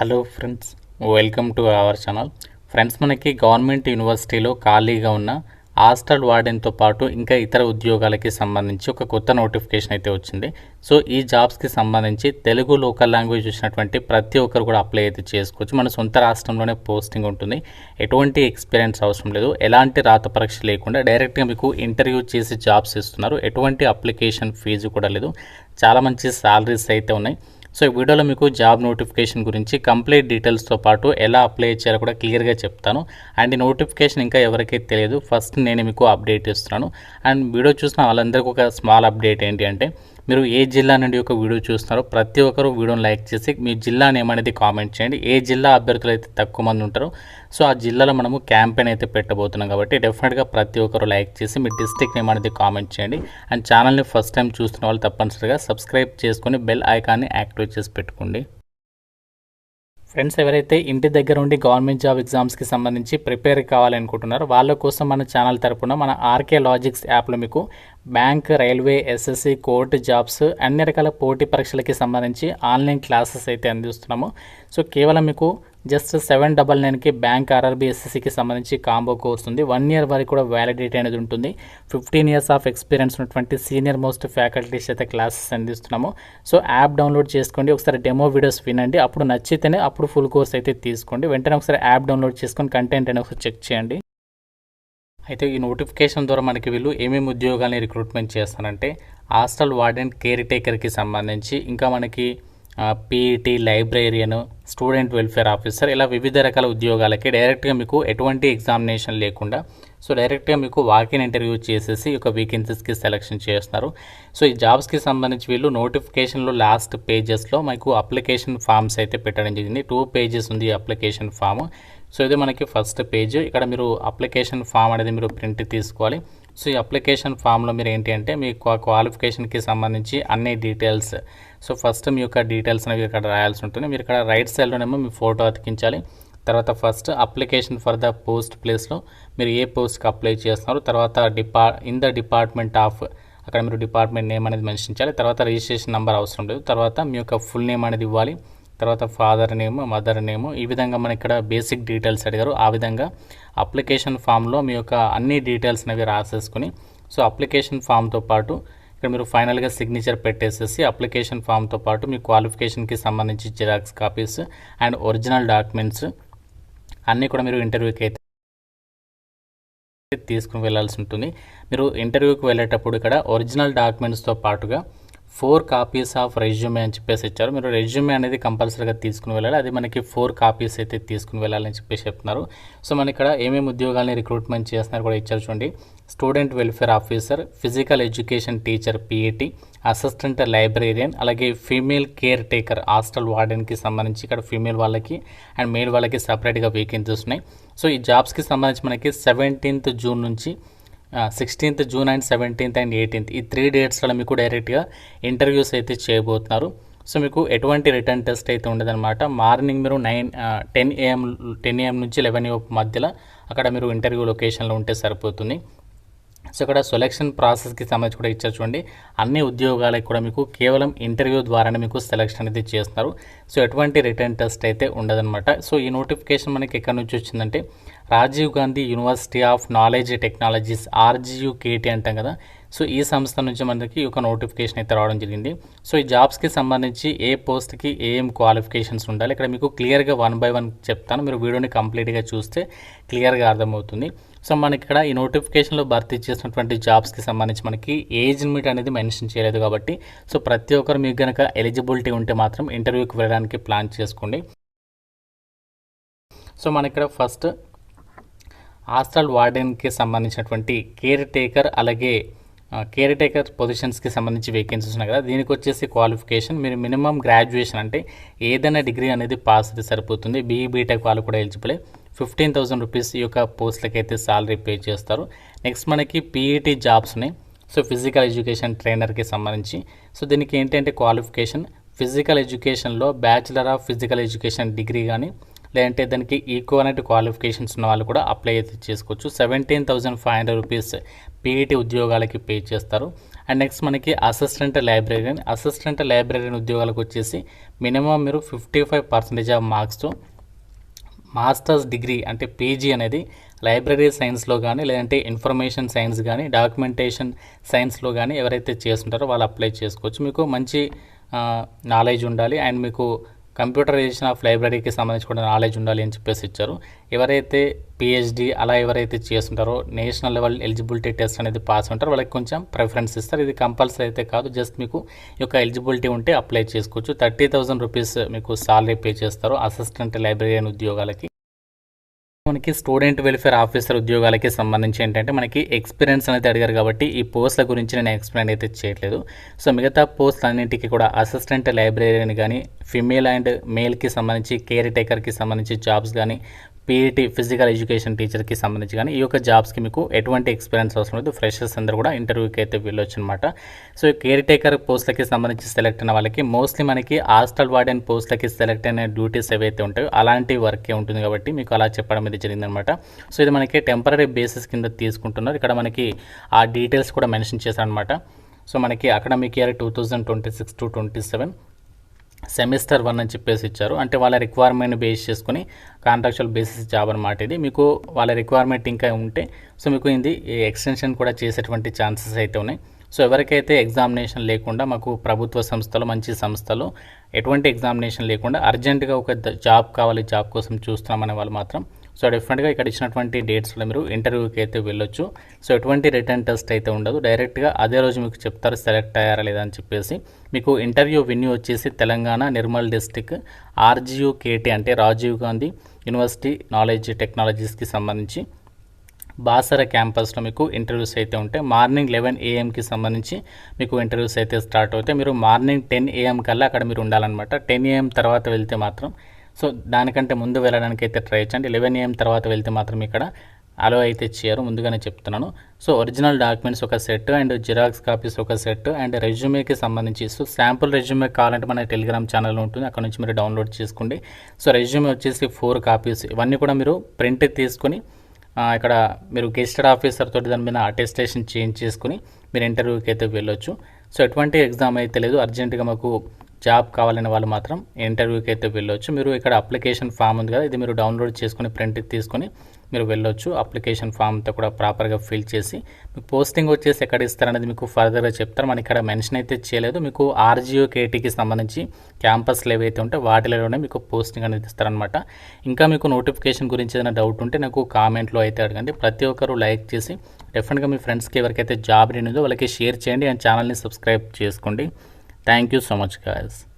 Hello friends, welcome to our channel. Friends, మనకి government యూనివర్సిటీలో ఖాళీగా ఉన్న హాస్టల్ వార్డెన్తో పాటు ఇంకా ఇతర ఉద్యోగాలకి సంబంధించి ఒక కొత్త నోటిఫికేషన్ అయితే వచ్చింది. సో ఈ జాబ్స్కి సంబంధించి తెలుగు లోకల్ లాంగ్వేజ్ చూసినటువంటి ప్రతి ఒక్కరు కూడా అప్లై అయితే చేసుకోవచ్చు. మన సొంత రాష్ట్రంలోనే పోస్టింగ్ ఉంటుంది. ఎటువంటి ఎక్స్పీరియన్స్ అవసరం లేదు. ఎలాంటి రాత పరీక్ష లేకుండా డైరెక్ట్గా మీకు ఇంటర్వ్యూ చేసి జాబ్స్ ఇస్తున్నారు. ఎటువంటి అప్లికేషన్ ఫీజు కూడా లేదు. చాలా మంచి శాలరీస్ అయితే ఉన్నాయి. సో ఈ వీడియోలో మీకు జాబ్ నోటిఫికేషన్ గురించి కంప్లీట్ డీటెయిల్స్తో పాటు ఎలా అప్లై చేయాలో కూడా క్లియర్గా చెప్తాను. అండ్ ఈ నోటిఫికేషన్ ఇంకా ఎవరికైతే తెలియదు, ఫస్ట్ నేను మీకు అప్డేట్ ఇస్తున్నాను. అండ్ వీడియో చూసిన వాళ్ళందరికీ ఒక స్మాల్ అప్డేట్ ఏంటి అంటే, మీరు ఏ జిల్లా నుండి ఒక వీడియో చూస్తున్నారో ప్రతి ఒక్కరు వీడియోని లైక్ చేసి మీ జిల్లా నేమ్ అనేది కామెంట్ చేయండి. ఏ జిల్లా అభ్యర్థులు అయితే తక్కువ మంది ఉంటారో సో ఆ జిల్లాలో మనము క్యాంపెయిన్ అయితే పెట్టబోతున్నాం కాబట్టి డెఫినెట్గా ప్రతి ఒక్కరు లైక్ చేసి మీ డిస్ట్రిక్ట్ నేమ్ అనేది కామెంట్ చేయండి. అండ్ ఛానల్ని ఫస్ట్ టైం చూస్తున్న వాళ్ళు తప్పనిసరిగా సబ్స్క్రైబ్ చేసుకొని బెల్ ఐకాన్ని యాక్టివేట్ చేసి పెట్టుకోండి. ఫ్రెండ్స్, ఎవరైతే ఇంటి దగ్గర ఉండి గవర్నమెంట్ జాబ్ ఎగ్జామ్స్కి సంబంధించి ప్రిపేర్ కావాలనుకుంటున్నారో వాళ్ళ కోసం మన ఛానల్ తరపున మన ఆర్కే లాజిక్స్ యాప్లో మీకు bank, railway, SSC, court jobs అన్ని రకాల పోటీ పరీక్షలకి సంబంధించి ఆన్లైన్ క్లాసెస్ అయితే అందిస్తున్నాము. సో కేవలం మీకు జస్ట్ 799కి బ్యాంక్, ఆర్ఆర్బీ, ఎస్ఎస్సికి సంబంధించి కాంబో కోర్స్ ఉంది. 1 year వరకు కూడా వ్యాలిడిటీ అనేది ఉంటుంది. 15 years ఆఫ్ ఎక్స్పీరియన్స్ ఉన్నటువంటి సీనియర్ మోస్ట్ ఫ్యాకల్టీస్ అయితే క్లాసెస్ అందిస్తున్నాము. సో యాప్ డౌన్లోడ్ చేసుకోండి, ఒకసారి డెమో వీడియోస్ వినండి, అప్పుడు నచ్చితేనే అప్పుడు ఫుల్ కోర్స్ అయితే తీసుకోండి. వెంటనే ఒకసారి యాప్ డౌన్లోడ్ చేసుకొని కంటెంట్ అనేది ఒకసారి చెక్ చేయండి. అయితే ఈ నోటిఫికేషన్ ద్వారా మనకి వీళ్ళు ఏమేమి ఉద్యోగాలని రిక్రూట్మెంట్ చేస్తారంటే, హాస్టల్ వార్డెన్, కేర్ టేకర్కి సంబంధించి, ఇంకా మనకి PET, librarian, student welfare officer, ఇలా వివిధ రకాల ఉద్యోగాలకి డైరెక్ట్గా మీకు ఎటువంటి ఎగ్జామినేషన్ లేకుండా సో డైరెక్ట్గా మీకు వాకిన్ ఇంటర్వ్యూ చేసేసి ఒక వేకెన్సీస్కి సెలెక్షన్ చేస్తున్నారు. సో ఈ జాబ్స్కి సంబంధించి వీళ్ళు నోటిఫికేషన్లో లాస్ట్ పేజెస్లో మీకు అప్లికేషన్ ఫామ్స్ అయితే పెట్టడం జరిగింది. 2 pages ఉంది ఈ అప్లికేషన్ ఫామ్. సో ఇది మనకి ఫస్ట్ పేజ్. ఇక్కడ మీరు అప్లికేషన్ ఫామ్ అనేది మీరు ప్రింట్ తీసుకోవాలి. సో ఈ అప్లికేషన్ ఫామ్లో మీరు ఏంటి అంటే మీ క్వాలిఫికేషన్కి సంబంధించి అన్ని డీటెయిల్స్, సో ఫస్ట్ మీ యొక్క డీటెయిల్స్ అనేవి ఇక్కడ రాయాల్సి ఉంటుంది. మీరు ఇక్కడ రైట్ సైడ్లోనేమో మీ ఫోటో అతికించాలి. తర్వాత first application for the post ప్లేస్లో మీరు ఏ పోస్ట్కి అప్లై చేస్తున్నారు, తర్వాత ఇన్ ద డిపార్ట్మెంట్ ఆఫ్, అక్కడ మీరు డిపార్ట్మెంట్ నేమ్ అనేది మెన్షన్ చేయాలి. తర్వాత రిజిస్ట్రేషన్ నెంబర్ అవసరం లేదు. తర్వాత మీ యొక్క ఫుల్ నేమ్ అనేది ఇవ్వాలి. తర్వాత ఫాదర్ నేమ్, మదర్ నేమ్, ఈ విధంగా మన ఇక్కడ బేసిక్ డీటెయిల్స్ అడిగారు. ఆ విధంగా అప్లికేషన్ ఫామ్లో మీ యొక్క అన్ని డీటెయిల్స్ అనేవి రాసేసుకుని, సో అప్లికేషన్ ఫామ్తో పాటు ఇక్కడ మీరు ఫైనల్గా సిగ్నేచర్ పెట్టేసేసి అప్లికేషన్ ఫామ్తో పాటు మీ క్వాలిఫికేషన్కి సంబంధించి xerox copies and original documents అన్నీ కూడా మీరు ఇంటర్వ్యూకి అయితే తీసుకుని వెళ్ళాల్సి ఉంటుంది. మీరు ఇంటర్వ్యూకి వెళ్ళేటప్పుడు ఇక్కడ ఒరిజినల్ డాక్యుమెంట్స్తో పాటుగా 4 copies ఆఫ్ రెజ్యూమే అని చెప్పేసి ఇచ్చారు. మీరు రెజ్యూమే అనేది కంపల్సరీగా తీసుకుని వెళ్ళాలి. అది మనకి 4 copies అయితే తీసుకుని వెళ్ళాలని చెప్పేసి చెప్తున్నారు. సో మన ఇక్కడ ఏమేమి ఉద్యోగాలని రిక్రూట్మెంట్ చేస్తున్నారు కూడా ఇచ్చారు చూడండి. Student welfare officer, physical education teacher PET, assistant librarian, అలాగే ఫీమేల్ కేర్ టేకర్ హాస్టల్ వార్డెన్కి సంబంధించి ఇక్కడ ఫీమేల్ వాళ్ళకి అండ్ మేల్ వాళ్ళకి సపరేట్గా వేకెన్సీస్ ఉన్నాయి. సో ఈ జాబ్స్కి సంబంధించి మనకి 17th June నుంచి 16th June and 17th and 18th ఈ 3 dates మీకు డైరెక్ట్గా ఇంటర్వ్యూస్ అయితే చేయబోతున్నారు. సో మీకు ఎటువంటి రిటర్న్ టెస్ట్ అయితే ఉండదన్నమాట. మార్నింగ్ మీరు 10 AM నుంచి 11 AM మధ్యలో అక్కడ మీరు ఇంటర్వ్యూ లొకేషన్లో ఉంటే సరిపోతుంది. సో ఇక్కడ సెలెక్షన్ ప్రాసెస్కి సంబంధించి కూడా ఇచ్చారు చూడండి. అన్ని ఉద్యోగాలకు కూడా మీకు కేవలం ఇంటర్వ్యూ ద్వారానే మీకు సెలెక్షన్ అనేది చేస్తున్నారు. సో ఎటువంటి రిటర్న్ టెస్ట్ అయితే ఉండదన్నమాట. సో ఈ నోటిఫికేషన్ మనకి ఎక్కడి నుంచి వచ్చిందంటే, Rajiv Gandhi university of knowledge technologies, RGUKT అంటాం కదా. సో ఈ సంస్థ నుంచి మనకి ఒక నోటిఫికేషన్ అయితే రావడం జరిగింది. సో ఈ జాబ్స్కి సంబంధించి ఏ పోస్ట్కి ఏం క్వాలిఫికేషన్స్ ఉండాలి ఇక్కడ మీకు క్లియర్గా 1 by 1 చెప్తాను. మీరు వీడియోని కంప్లీట్గా చూస్తే క్లియర్గా అర్థమవుతుంది. సో మనకి ఇక్కడ ఈ నోటిఫికేషన్లో భర్తీ చేసినటువంటి జాబ్స్కి సంబంధించి మనకి ఏజ్ లిమిట్ అనేది మెన్షన్ చేయలేదు కాబట్టి, సో ప్రతి ఒక్కరు మీకు కనుక ఎలిజిబిలిటీ ఉంటే మాత్రం ఇంటర్వ్యూకి వెళ్ళడానికి ప్లాన్ చేసుకోండి. సో మన ఇక్కడ ఫస్ట్ హాస్టల్ వార్డెన్కి సంబంధించినటువంటి కేర్ టేకర్, అలాగే కేర్ టేకర్ పొజిషన్స్కి సంబంధించి వేకెన్సీస్ ఉన్నాయి కదా. దీనికి వచ్చేసి క్వాలిఫికేషన్ మీరు మినిమం గ్రాడ్యుయేషన్ అంటే ఏదైనా డిగ్రీ అనేది పాస్ అయితే సరిపోతుంది. BE BTech వాళ్ళు కూడా ఎలిజిబుల్. 15,000 rupees ఈ యొక్క పోస్ట్లకి అయితే సాలరీ పే చేస్తారు. నెక్స్ట్ మనకి పీఈటీ జాబ్స్ ఉన్నాయి. సో ఫిజికల్ ఎడ్యుకేషన్ ట్రైనర్కి సంబంధించి, సో దీనికి ఏంటంటే క్వాలిఫికేషన్ ఫిజికల్ ఎడ్యుకేషన్లో bachelor of physical education degree కానీ, లేదంటే దానికి ఈక్వలెంట్ క్వాలిఫికేషన్స్ ఉన్న వాళ్ళు కూడా అప్లై అయితే చేసుకోవచ్చు. 17,500 రూపీస్ పీఈటీ ఉద్యోగాలకి పే చేస్తారు. అండ్ నెక్స్ట్ మనకి అసిస్టెంట్ లైబ్రరీన్ ఉద్యోగాలకు వచ్చేసి మినిమం మీరు 55% ఆఫ్ మార్క్స్తో మాస్టర్స్ డిగ్రీ అంటే పీజీ అనేది లైబ్రరీ సైన్స్లో కానీ లేదంటే ఇన్ఫర్మేషన్ సైన్స్ కానీ డాక్యుమెంటేషన్ సైన్స్లో కానీ ఎవరైతే చేస్తుంటారో వాళ్ళు అప్లై చేసుకోవచ్చు. మీకు మంచి నాలెడ్జ్ ఉండాలి అండ్ మీకు కంప్యూటరైజేషన్ ఆఫ్ లైబ్రరీకి సంబంధించి కూడా నాలెడ్జ్ ఉండాలి అని చెప్పేసి ఇచ్చారు. ఎవరైతే పిహెచ్డి అలా ఎవరైతే చేస్తుంటారో నేషనల్ లెవెల్ ఎలిజిబిలిటీ టెస్ట్ అనేది పాస్ ఉంటారో వాళ్ళకి కొంచెం ప్రిఫరెన్స్ ఇస్తారు. ఇది కంపల్సరీ అయితే కాదు, జస్ట్ మీకు ఈ యొక్క ఎలిజిబిలిటీ ఉంటే అప్లై చేసుకోవచ్చు. 30,000 రూపీస్ మీకు సాలరీ పే చేస్తారు అసిస్టెంట్ లైబ్రరీయన్ ఉద్యోగాలకి. మనకి స్టూడెంట్ వెల్ఫేర్ ఆఫీసర్ ఉద్యోగాలకి సంబంధించి ఏంటంటే మనకి ఎక్స్పీరియన్స్ అనేది అడిగారు కాబట్టి ఈ పోస్టుల గురించి నేను ఎక్స్ప్లెయిన్ అయితే చేయట్లేదు. సో మిగతా పోస్టులు అన్నింటికి కూడా అసిస్టెంట్ లైబ్రరీని కానీ ఫిమేల్ అండ్ మేల్కి సంబంధించి కేర్ టేకర్కి సంబంధించి జాబ్స్ కానీ పీఈటీ ఫిజికల్ ఎడ్యుకేషన్ టీచర్కి సంబంధించి కానీ ఈ యొక్క జాబ్స్కి మీకు ఎటువంటి ఎక్స్పీరియన్స్ అవసరం లేదు. ఫ్రెషర్స్ అందరూ కూడా ఇంటర్వ్యూకి అయితే వెళ్ళొచ్చు అనమాట. సో ఈ కేర్ టేకర్ పోస్టులకి సంబంధించి సెలెక్ట్ అయిన వాళ్ళకి మోస్ట్లీ మనకి హాస్టల్ వార్డెన్ పోస్టులకి సెలెక్ట్ అయిన డ్యూటీస్ ఏవైతే ఉంటాయో అలాంటి వర్కే ఉంటుంది కాబట్టి మీకు అలా చెప్పడం ఇది జరిగిందనమాట. సో ఇది మనకి టెంపరీ బేసిస్ కింద తీసుకుంటున్నారు. ఇక్కడ మనకి ఆ డీటెయిల్స్ కూడా మెన్షన్ చేశారనమాట. సో మనకి అకాడమిక్ ఇయర్ 2026 to 27 సెమిస్టర్ 1 అని చెప్పేసి ఇచ్చారు. అంటే వాళ్ళ రిక్వైర్మెంట్ బేస్ చేసుకుని కాంట్రాక్చువల్ బేసిస్ జాబ్ అనమాట ఇది. మీకు వాళ్ళ రిక్వైర్మెంట్ ఇంకా ఉంటే సో మీకు ఇది ఎక్స్టెన్షన్ కూడా చేసేటువంటి ఛాన్సెస్ అయితే ఉన్నాయి. సో ఎవరికైతే ఎగ్జామినేషన్ లేకుండా మాకు ప్రభుత్వ సంస్థలు మంచి సంస్థలు ఎటువంటి ఎగ్జామినేషన్ లేకుండా అర్జెంటుగా ఒక జాబ్ కావాలి, జాబ్ కోసం చూస్తున్నామనే వాళ్ళు మాత్రం సో డెఫినెట్గా ఇక్కడ ఇచ్చినటువంటి డేట్స్లో మీరు ఇంటర్వ్యూకి అయితే వెళ్ళొచ్చు. సో ఎటువంటి రిటర్న్ టెస్ట్ అయితే ఉండదు, డైరెక్ట్గా అదే రోజు మీకు చెప్తారు సెలెక్ట్ అయ్యారా లేదా అని చెప్పేసి. మీకు ఇంటర్వ్యూ వెన్యూ వచ్చేసి తెలంగాణ నిర్మల్ డిస్టిక్ RGUKT అంటే రాజీవ్ గాంధీ యూనివర్సిటీ నాలెడ్జ్ టెక్నాలజీస్కి సంబంధించి బాసర క్యాంపస్లో మీకు ఇంటర్వ్యూస్ అయితే ఉంటాయి. మార్నింగ్ 11 AM సంబంధించి మీకు ఇంటర్వ్యూస్ అయితే స్టార్ట్ అవుతాయి. మీరు మార్నింగ్ 10 AM కల్లా అక్కడ మీరు ఉండాలన్నమాట. 10 AM తర్వాత వెళ్తే మాత్రం సో దానికంటే ముందు వెళ్ళడానికి అయితే ట్రై చేయండి. 11 AM తర్వాత వెళ్తే మాత్రం ఇక్కడ అలో అయితే చేయరు, ముందుగానే చెప్తున్నాను. సో ఒరిజినల్ డాక్యుమెంట్స్ ఒక సెట్ అండ్ జిరాక్స్ కాపీస్ ఒక సెట్ అండ్ రెజ్యూమేకి సంబంధించి సో శాంపుల్ రెజ్యూమే కావాలంటే మన టెలిగ్రామ్ ఛానల్ ఉంటుంది, అక్కడ నుంచి మీరు డౌన్లోడ్ చేసుకోండి. సో రెజ్యూమే వచ్చేసి 4 కాపీస్ ఇవన్నీ కూడా మీరు ప్రింట్ తీసుకొని ఇక్కడ మీరు గెస్టెడ్ ఆఫీసర్ తోటి దాని మీద అటెస్టేషన్ చేంజ్ చేసుకుని మీరు ఇంటర్వ్యూకి అయితే వెళ్ళొచ్చు. సో ఎటువంటి ఎగ్జామ్ అయితే లేదు, అర్జెంటుగా మాకు జాబ్ కావాలనే వాళ్ళు మాత్రం ఇంటర్వ్యూకి అయితే వెళ్ళొచ్చు. మీరు ఇక్కడ అప్లికేషన్ ఫామ్ ఉంది కదా, ఇది మీరు డౌన్లోడ్ చేసుకుని ప్రింట్ తీసుకొని మీరు వెళ్ళొచ్చు. అప్లికేషన్ ఫామ్ అంతా కూడా ప్రాపర్గా ఫిల్ చేసి మీకు పోస్టింగ్ వచ్చేసి ఎక్కడ ఇస్తారనేది మీకు ఫర్దర్గా చెప్తారు. మనకి ఇక్కడ మెన్షన్ అయితే చేయలేదు. మీకు RGUKTకి సంబంధించి క్యాంపస్లు ఏవైతే ఉంటే వాటిలోనే మీకు పోస్టింగ్ అనేది ఇస్తారనమాట. ఇంకా మీకు నోటిఫికేషన్ గురించి ఏదైనా డౌట్ ఉంటే నాకు కామెంట్లో అయితే అడగండి. ప్రతి ఒక్కరు లైక్ చేసి డెఫినెట్గా మీ ఫ్రెండ్స్కి ఎవరికైతే జాబ్ ఉందో వాళ్ళకి షేర్ చేయండి అండ్ ఛానల్ని సబ్స్క్రైబ్ చేసుకోండి. Thank you so much guys.